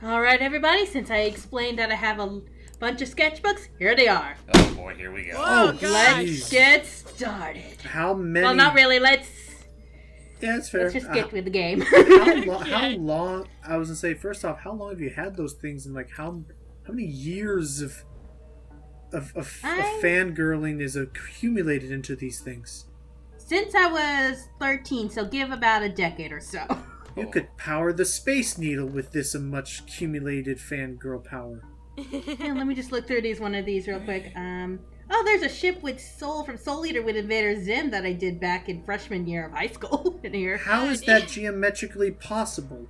Alright, everybody, since I explained that I have a bunch of sketchbooks, here they are. Oh boy, here we go. Oh, Let's get started. How many? Well, not really, Yeah, it's fair. let's just get with the game. How long? I was gonna say, first off, how long have you had those things, and like how many years of fangirling is accumulated into these things? Since I was 13, so give about a decade or so. You could power the Space Needle with this much accumulated fangirl power. Yeah, let me just look through one of these real quick. Oh, there's a ship with Soul from Soul Eater with Invader Zim that I did back in freshman year of high school in here. How is that geometrically possible?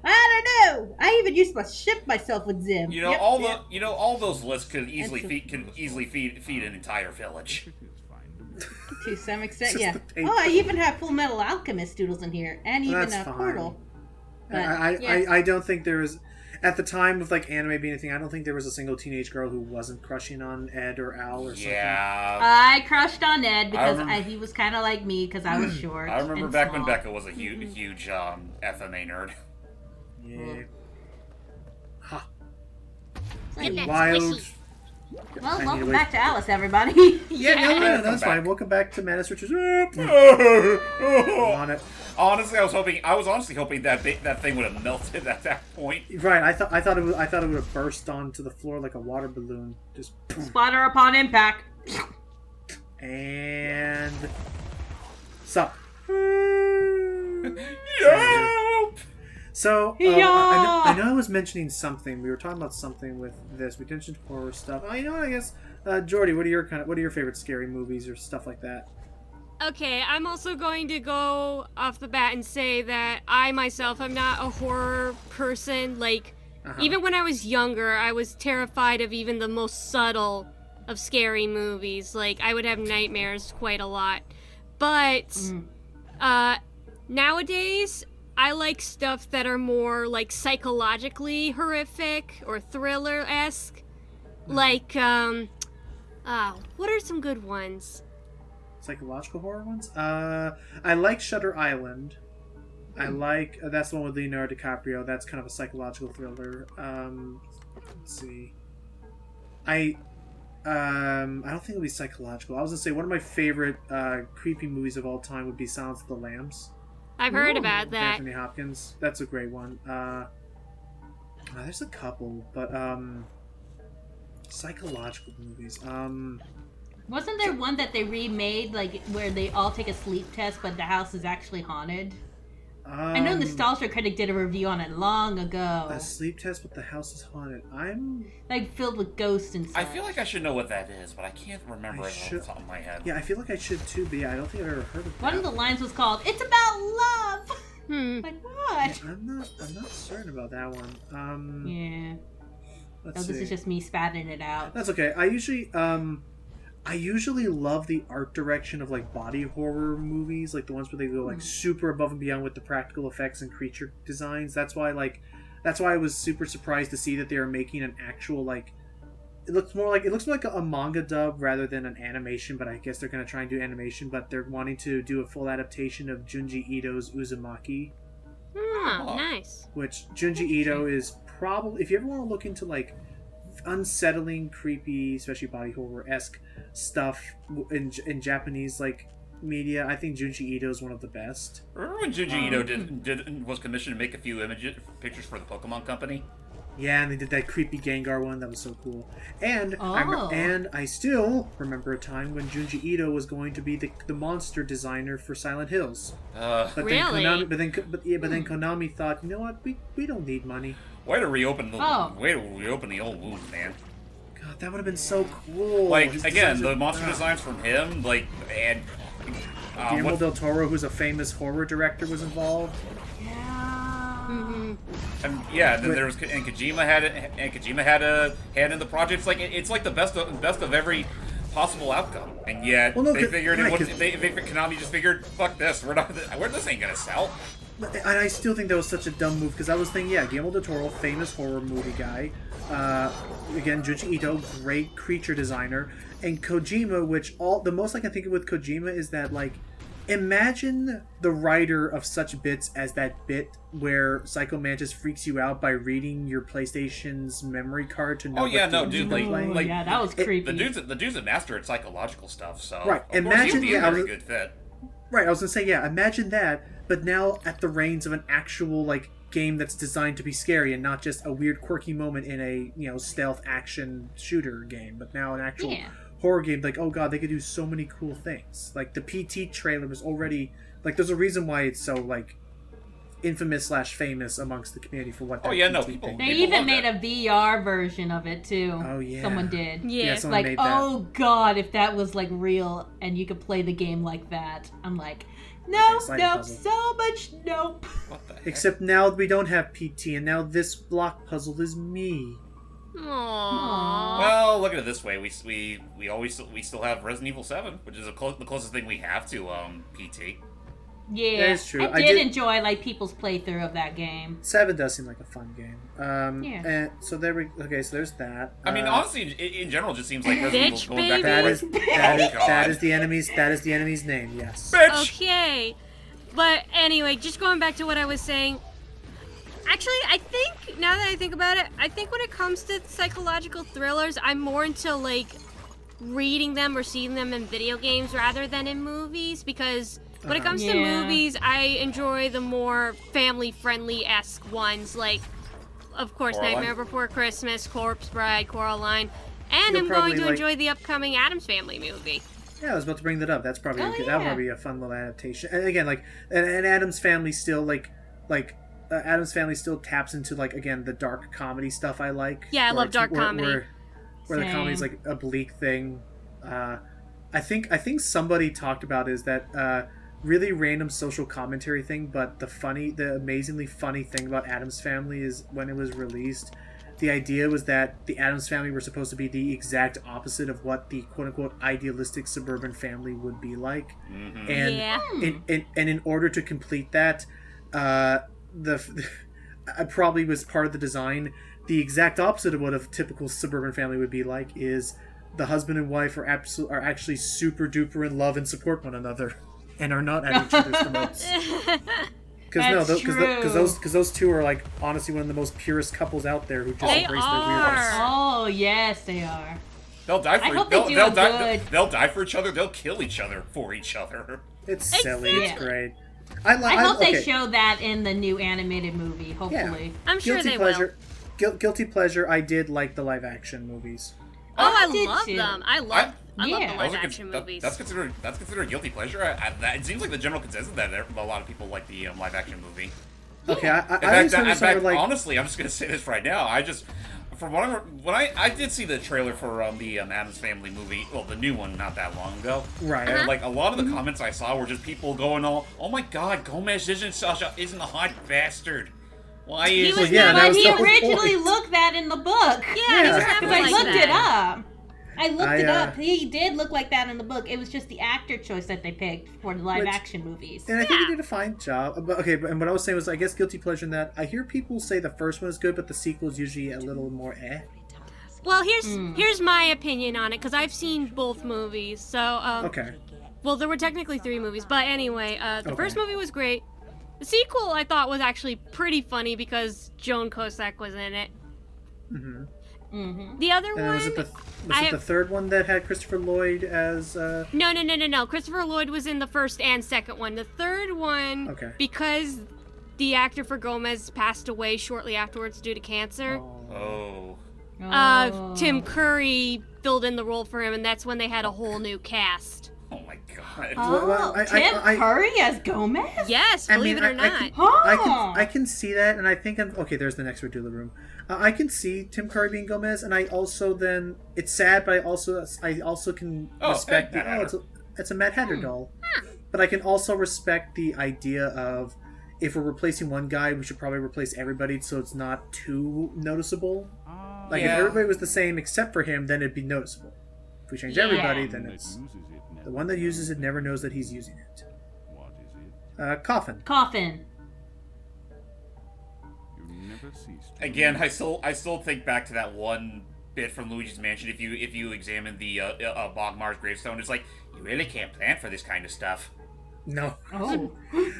I don't know. I even used to ship myself with Zim. You know, all those lists could easily feed an entire village. To some extent, Just yeah. the paper. Oh, I even have Full Metal Alchemist doodles in here, and even That's fine. Portal. But, I don't think there was, at the time of like anime being a thing, I don't think there was a single teenage girl who wasn't crushing on Ed or Al or something. Yeah. I crushed on Ed because he was kind of like me because I was short. I remember and back small. when Becca was a huge FMA nerd. Yeah. Ha. So, yeah. Wild. Well, I need welcome to back to Alice, everybody. Yeah, no, that's Welcome fine. back. Welcome back to Menace Richards. On it. Honestly, I was honestly hoping that thing would have melted at that point. Right, I thought it would have burst onto the floor like a water balloon. Just Splatter upon impact. and sup. Yep. So Yeah. I know I was mentioning something. We were talking about something with this. We mentioned horror stuff. Oh, you know what? I guess Jordy, what are your favorite scary movies or stuff like that? Okay, I'm also going to go off the bat and say that I myself am not a horror person. Like, even when I was younger, I was terrified of even the most subtle of scary movies. Like, I would have nightmares quite a lot. But nowadays, I like stuff that are more like psychologically horrific or thriller-esque. Like, what are some good ones? Psychological horror ones? I like Shutter Island. I like that's the one with Leonardo DiCaprio. That's kind of a psychological thriller. Let's see. I don't think it'll be psychological. I was gonna say one of my favorite creepy movies of all time would be Silence of the Lambs. I've heard about that. Anthony Hopkins. That's a great one. There's a couple, but psychological movies. Wasn't there one that they remade, like, where they all take a sleep test, but the house is actually haunted? I know Nostalgia Critic did a review on it long ago. A sleep test, but the house is haunted. I'm like filled with ghosts and stuff. I feel like I should know what that is, but I can't remember it off the top of my head. Yeah, I feel like I should too, but yeah, I don't think I've ever heard of that. One of the lines was called "It's about love." Like what? Yeah, I'm not certain about that one. Yeah. Let's This see. is just me spatting it out. That's okay. I usually love the art direction of like body horror movies, like the ones where they go like super above and beyond with the practical effects and creature designs. That's why I was super surprised to see that they are making an actual like. It looks more like a manga dub rather than an animation, but I guess they're gonna try and do animation. But they're wanting to do a full adaptation of Junji Ito's Uzumaki. Oh, nice. Which Junji Ito is probably, if you ever want to look into like unsettling, creepy, especially body horror-esque stuff in Japanese like media, I think Junji Ito is one of the best. Remember when Junji Ito was commissioned to make a few pictures for the Pokemon Company? Yeah, and they did that creepy Gengar one. That was so cool. And I still remember a time when Junji Ito was going to be the monster designer for Silent Hills. But really? Then Konami thought, you know what? We don't need money. Way to reopen the old wound, man. God, that would have been so cool. Like His again, designs the are- monster designs from him, like and Guillermo del Toro, who's a famous horror director, was involved. and then there was and Kojima had a hand in the project. It's like the best of every possible outcome, and yet they figured Konami just figured, fuck this, this ain't gonna sell. And I still think that was such a dumb move, because I was thinking, Guillermo del Toro, famous horror movie guy. Again, Junji Ito, great creature designer. And Kojima, which the most I can think of with Kojima is that, like, Imagine the writer of such bits as that bit where Psycho Mantis freaks you out by reading your PlayStation's memory card to know. Dude, like yeah, that was creepy. The dude's a master at psychological stuff. So right, imagine a very good fit. Right, I was gonna say, yeah, imagine that, but now at the reins of an actual like game that's designed to be scary and not just a weird quirky moment in a stealth action shooter game, but now an actual horror game. Like, oh god, they could do so many cool things. Like the PT trailer was already like, there's a reason why it's so like infamous / famous amongst the community for what. People. They even made a VR version of it too. Oh yeah, someone did. Yeah, someone like made that. Oh god, if that was like real and you could play the game like that, I'm like, nope, so much nope. What the heck? Except now we don't have PT, and now this block puzzle is me. Aww. Well, look at it this way: we still have Resident Evil 7, which is the closest thing we have to PT. Yeah, that is true. I did enjoy like people's playthrough of that game. 7 does seem like a fun game. And so so there's that. I mean, honestly, in general, it just seems like Resident Evil's going back that is the enemy's name. Yes. Bitch. Okay, but anyway, just going back to what I was saying. Actually, I think, now that I think about it, I think when it comes to psychological thrillers, I'm more into, like, reading them or seeing them in video games rather than in movies, because when it comes to movies, I enjoy the more family-friendly-esque ones, like, of course, Coraline. Nightmare Before Christmas, Corpse Bride, Coraline, and You'll I'm going to probably enjoy the upcoming Addams Family movie. Yeah, I was about to bring that up. That's probably that'll probably be a fun little adaptation. And again, like, and Addams Family still Addams Family still taps into, like, again, the dark comedy stuff I like. Yeah, I love dark comedy. Where the comedy's like a bleak thing. I think somebody talked about is that really random social commentary thing, but the amazingly funny thing about Addams Family is when it was released, the idea was that the Addams Family were supposed to be the exact opposite of what the quote-unquote idealistic suburban family would be like. Mm-hmm. And in order to complete that, I probably was part of the design. The exact opposite of what a typical suburban family would be like is the husband and wife are actually super duper in love and support one another, and are not at each other's throats. Because those two are like honestly one of the most purest couples out there who just embrace their weirdness. Oh yes, they are. They'll die for. I hope they do good. They'll die for each other. They'll kill each other for each other. It's silly. It's great. I hope they show that in the new animated movie, hopefully. Yeah. I'm sure they will. Guilty pleasure, I did like the live action movies. Oh, I love too. them. I love the live action movies. That's considered guilty pleasure. It seems like the general consensus that a lot of people like the live action movie. Okay, honestly, I'm just gonna say this right now. When I did see the trailer for the Addams Family movie, well, the new one, not that long ago. Right. And like a lot of the comments I saw were just people going all, "Oh my God, Gomez isn't a hot bastard. Why is he? But he originally looked that in the book. Yeah, I looked it up. I looked it up. He did look like that in the book. It was just the actor choice that they picked for the live action movies. And I think he did a fine job. But and what I was saying was, I guess guilty pleasure in that I hear people say the first one is good, but the sequel is usually a little more Well, here's my opinion on it, because I've seen both movies. So okay. Well, there were technically 3 movies, but anyway, the first movie was great. The sequel I thought was actually pretty funny because Joan Cusack was in it. Mm-hmm. Mm-hmm. The other one... Was it the third one that had Christopher Lloyd as... No. Christopher Lloyd was in the first and second one. The third one, because the actor for Gomez passed away shortly afterwards due to cancer. Tim Curry filled in the role for him, and that's when they had a whole new cast. Oh my God! Tim Curry as Gomez? Yes, believe it or not. I can see that, and I think there's the next Redula room. I can see Tim Curry being Gomez, and I also then it's sad, but I also can respect it's a Mad Hatter doll. But I can also respect the idea of if we're replacing one guy, we should probably replace everybody so it's not too noticeable. If everybody was the same except for him, then it'd be noticeable. If we change everybody, then it's the one that uses it never knows that he's using it. What is it? Coffin. Again, I still think back to that one bit from Luigi's Mansion. If you examine the Bogmar's gravestone, it's like you really can't plan for this kind of stuff. No. Oh,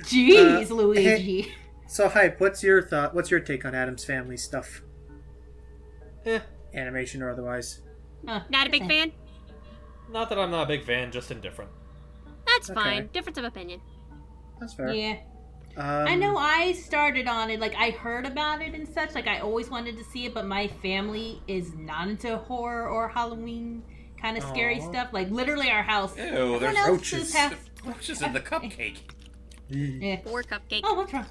jeez, Luigi. Hey, so, Hype, what's your thought? What's your take on Addams Family stuff? Animation or otherwise? Not a big fan? Not that I'm not a big fan, just indifferent. That's fine. Difference of opinion. That's fair. Yeah. I know I started on it, like, I heard about it and such, like, I always wanted to see it, but my family is not into horror or Halloween kind of scary stuff. Like, literally our house. Ew, there's roaches. Roaches in the cupcake. Yeah. Or cupcake. Oh, what's wrong?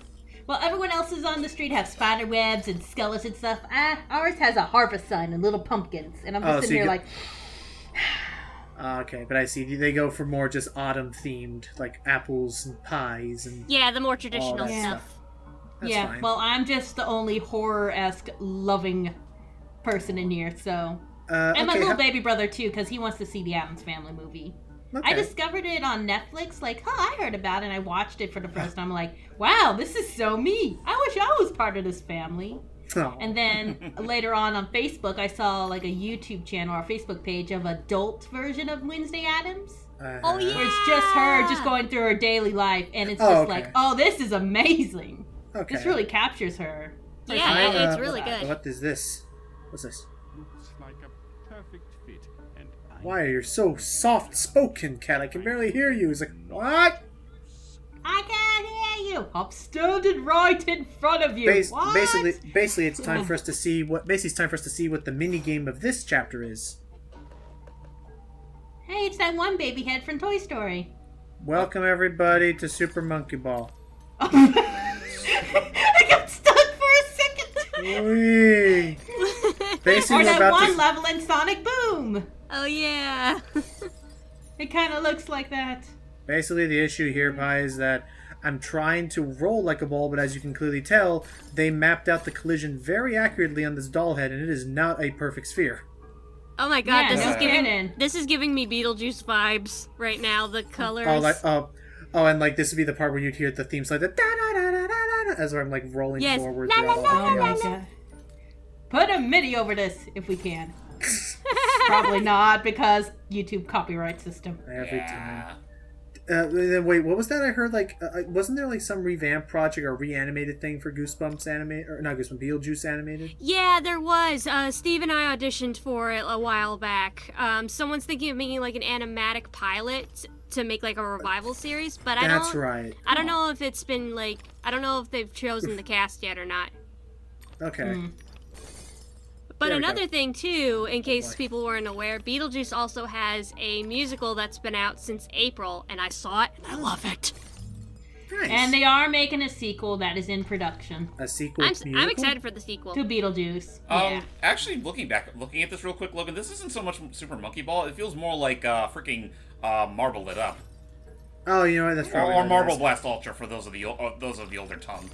Well, everyone else is on the street have spider webs and skeleton stuff. Ours has a harvest sign and little pumpkins, and I'm just sitting here like... Okay, but I see. They go for more just autumn-themed, like apples and pies and... Yeah, the more traditional stuff. That's fine. Well, I'm just the only horror-esque loving person in here, so... and my little baby brother, too, because he wants to see the Addams Family movie. Okay. I discovered it on Netflix, like, I heard about it, and I watched it for the first time. I'm like, wow, this is so me. I wish I was part of this family. Oh. And then later on Facebook, I saw like a YouTube channel or Facebook page of adult version of Wednesday Addams. Oh yeah, where it's just her just going through her daily life, and it's just like, oh, this is amazing. Okay, this really captures her. Yeah, it's really good. What is this? What's this? Looks like a perfect fit, and why are you so soft-spoken, Cat? I can barely hear you. It's like, what? I can't hear you. I'm standing right in front of you. Basically, it's time for us to see what. Basically, it's time for us to see what the mini game of this chapter is. Hey, it's that one baby head from Toy Story. Welcome everybody to Super Monkey Ball. I got stuck for a second. Basically, or that one level in Sonic Boom. Oh yeah. It kind of looks like that. Basically, the issue here, Pi, is that I'm trying to roll like a ball, but as you can clearly tell, they mapped out the collision very accurately on this doll head, and it is not a perfect sphere. Oh my god, this is giving me Beetlejuice vibes right now. The colors. And like this would be the part where you'd hear the theme like the da da da da da da as I'm like rolling forward. Put a MIDI over this if we can. Probably not because YouTube copyright system. Every time. Wait, what was that I heard? Like, wasn't there like some revamp project or reanimated thing for Goosebumps animated, or not Goosebumps, Beetlejuice animated? Yeah, there was. Steve and I auditioned for it a while back. Someone's thinking of making like an animatic pilot to make like a revival series, but I don't know if it's been like, I don't know if they've chosen the cast yet or not. Okay. But another thing, too, in case people weren't aware, Beetlejuice also has a musical that's been out since April, and I saw it, and I love it. Nice. And they are making a sequel that is in production. A sequel I'm excited for the sequel. To Beetlejuice. Actually, looking at this real quick, Logan, this isn't so much Super Monkey Ball. It feels more like freaking Marble Lit Up. Oh, you know what? That's probably or Marble Blast Ultra for those of the older tongue.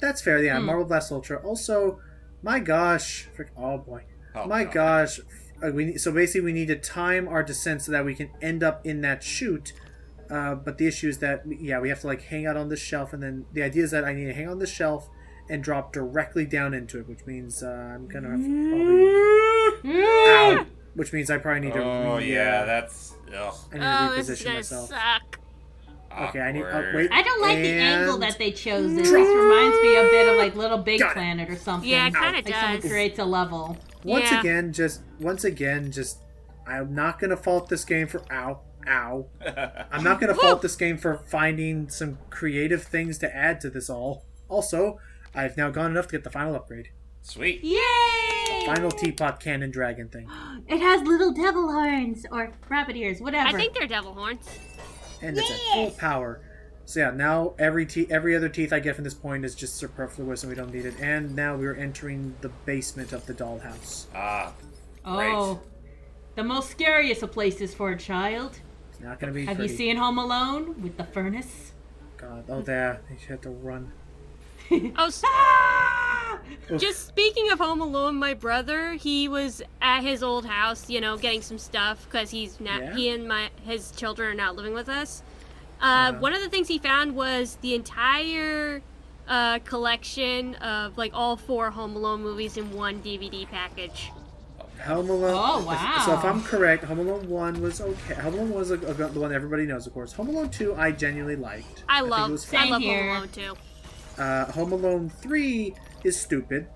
That's fair, yeah. Marble Blast Ultra. Also... My gosh. Gosh. So basically we need to time our descent so that we can end up in that chute. But the issue is that, we have to like hang out on this shelf. And then the idea is that I need to hang on this shelf and drop directly down into it. Which means I'm going to have to probably... Which means I probably need to... Oh, yeah, that's... Ugh. I need to reposition this is myself. Suck. Okay, I need... wait. I don't like the angle that they chose. It just reminds me a bit of like Little Big Planet or something. Yeah, it kind of like does. Someone creates a level. Once again, I'm not gonna fault this game for ow. I'm not gonna fault this game for finding some creative things to add to this all. Also, I've now gone enough to get the final upgrade. Sweet. Yay! Final teapot cannon dragon thing. It has little devil horns or rabbit ears, whatever. I think they're devil horns. And it's at full power. So yeah, now every other teeth I get from this point is just superfluous and we don't need it. And now we're entering the basement of the dollhouse. Oh, the most scariest of places for a child. It's not going to be Have you seen Home Alone with the furnace? God, there. You had to run. Just speaking of Home Alone, my brother, he was at his old house, getting some stuff because he's not. He and his children are not living with us. One of the things he found was the entire collection of like all 4 Home Alone movies in one DVD package. Home Alone. Oh, wow. So if I'm correct, Home Alone 1 was okay. Home Alone 1 was the one everybody knows, of course. Home Alone 2, I genuinely liked. I love Home Alone 2. Home Alone 3 is stupid.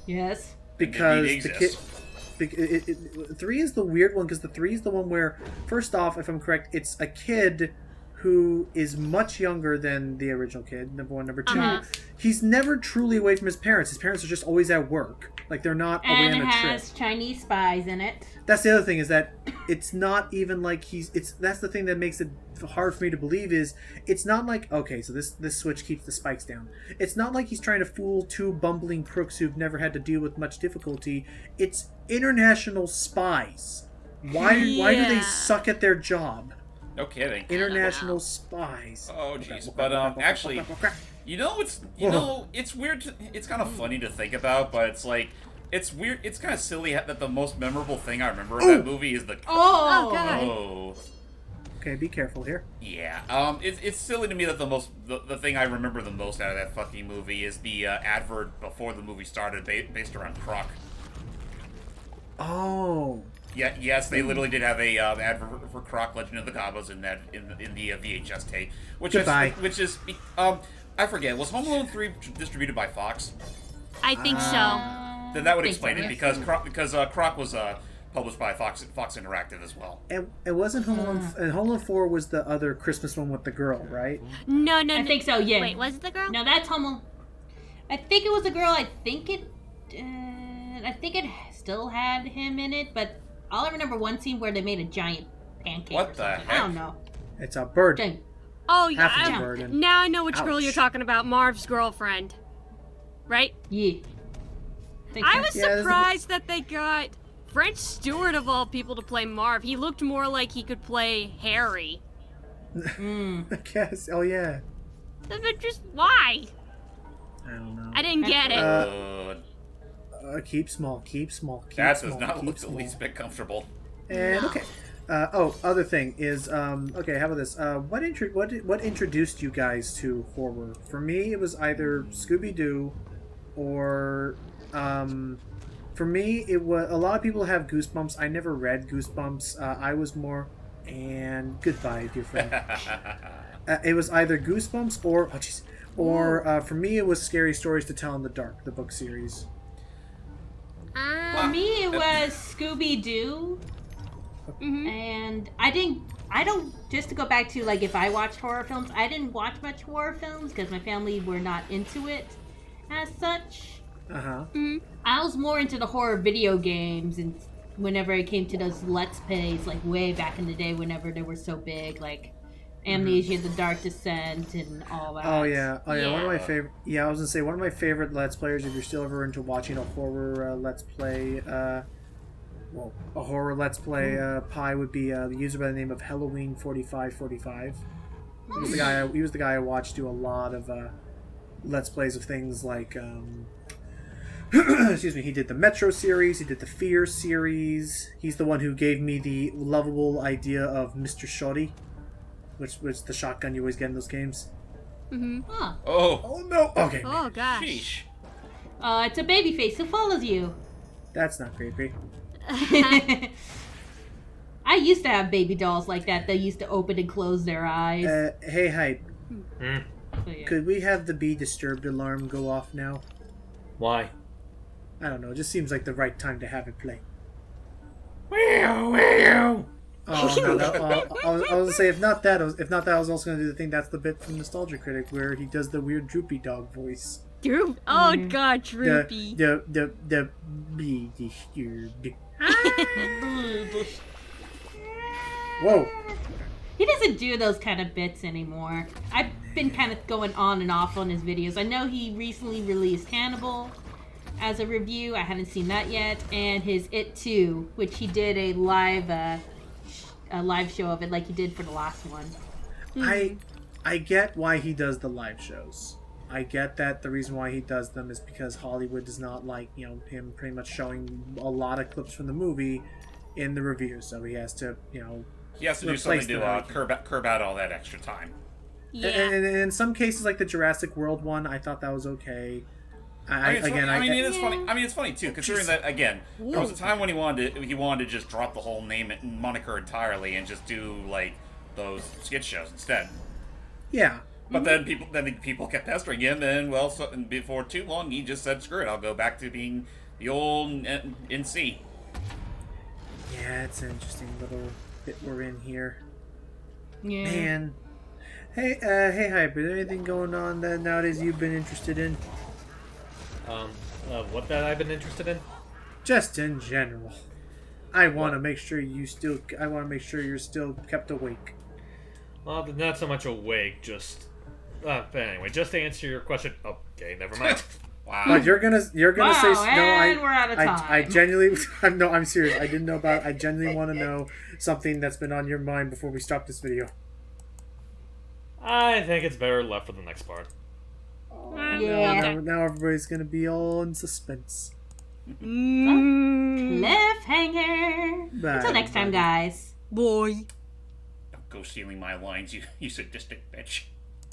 Yes. Because the kid... 3 is the weird one, because the 3 is the one where, first off, if I'm correct, it's a kid who is much younger than the original kid, number one. Number two, he's never truly away from his parents. His parents are just always at work. Like, they're not away on a trip. And it has Chinese spies in it. That's the other thing, is that it's not even like that's the thing that makes it hard for me to believe, is it's not like, okay, so this switch keeps the spikes down. It's not like he's trying to fool two bumbling crooks who've never had to deal with much difficulty. It's international spies. Why do they suck at their job? No kidding. International spies. Oh jeez, but actually, it's weird. It's kind of funny to think about, but it's like it's weird. It's kind of silly that the most memorable thing I remember of that movie is the God. Okay, be careful here. Yeah. It's silly to me that the thing I remember the most out of that fucking movie is the advert before the movie started, based around Croc. Oh. Yeah, yes, they literally did have a advert for Croc Legend of the Gobos in the VHS tape, which is I forget, was Home Alone 3 distributed by Fox? I think so. Then that would explain it, because Croc was published by Fox Interactive as well. And it wasn't Home Alone. And Home Alone 4 was the other Christmas one with the girl, right? No. I think so. Yeah. Wait, was it the girl? No, that's Home Alone. I think it was a girl. I think it still had him in it, but all I remember one scene where they made a giant pancake. What the heck? I don't know. It's a bird. Oh yeah. Half of a bird. Now I know which girl you're talking about. Marv's girlfriend, right? Yeah. I was surprised that they got French Stewart of all people to play Marv. He looked more like he could play Harry. I guess. Oh yeah. But just why? I don't know. I didn't get it. Keep small. That does not look the least bit comfortable. And okay. Other thing is, okay, how about this? What introduced you guys to horror? For me, it was either Scooby-Doo, or, for me, it was, a lot of people have Goosebumps. I never read Goosebumps. I was more, and goodbye, dear friend. It was either Goosebumps or, for me, it was Scary Stories to Tell in the Dark, the book series. For me, it was Scooby-Doo. Mm-hmm. And just to go back to, like, if I watched horror films, I didn't watch much horror films because my family were not into it as such. Mm-hmm. I was more into the horror video games, and whenever it came to those Let's Plays, like, way back in the day, whenever they were so big, like Amnesia, The Dark Descent, and all that. Oh yeah. One of my favorite. Yeah, I was gonna say one of my favorite Let's Players. If you're still ever into watching a horror Let's Play, a horror Let's Play pie would be the user by the name of Halloween 4545. He was the guy I watched do a lot of Let's Plays of things like. Excuse me. He did the Metro series. He did the Fear series. He's the one who gave me the lovable idea of Mr. Shoddy. Which was the shotgun you always get in those games. Mm-hmm. Huh. Oh no! Okay. Oh gosh. Sheesh. It's a baby face who follows you. That's not creepy. I used to have baby dolls like that. They used to open and close their eyes. Hey, Hype. So, yeah. Could we have the Be Disturbed alarm go off now? Why? I don't know. It just seems like the right time to have it play. Oh no! I was gonna say if not that, I was also gonna do the thing. That's the bit from Nostalgia Critic where he does the weird droopy dog voice. Droop? Oh god, droopy. The Be Disturbed. Whoa. He doesn't do those kind of bits anymore. I've been kind of going on and off on his videos. I know he recently released Hannibal as a review. I haven't seen that yet, and his It 2, which he did a live show of it, like he did for the last one. I get why he does the live shows. I get that the reason why he does them is because Hollywood does not like, him pretty much showing a lot of clips from the movie in the review, so he has to, He has to do something to curb out all that extra time. Yeah. And in some cases, like the Jurassic World one, I thought that was okay. It's funny. I mean, it's funny too, considering that again, there was a time when he wanted to just drop the whole name and moniker entirely and just do like those skit shows instead. Yeah. But then people kept pestering him, and before too long, he just said, "Screw it, I'll go back to being the old NC." Yeah, it's an interesting little bit we're in here. Yeah. Man. Hey, Hype, is there anything going on that nowadays you've been interested in? What that I've been interested in? Just in general. I want to make sure you're still kept awake. Well, not so much awake, just... but anyway, just to answer your question... Okay, never mind. Wow. But you're gonna say... And we're out of time. I genuinely... I'm serious. I didn't know about... I genuinely want to know something that's been on your mind before we stop this video. I think it's better left for the next part. Yeah. Now everybody's gonna be all in suspense. Cliffhanger. Until next time, guys. Boy. Don't go stealing my lines, you sadistic bitch.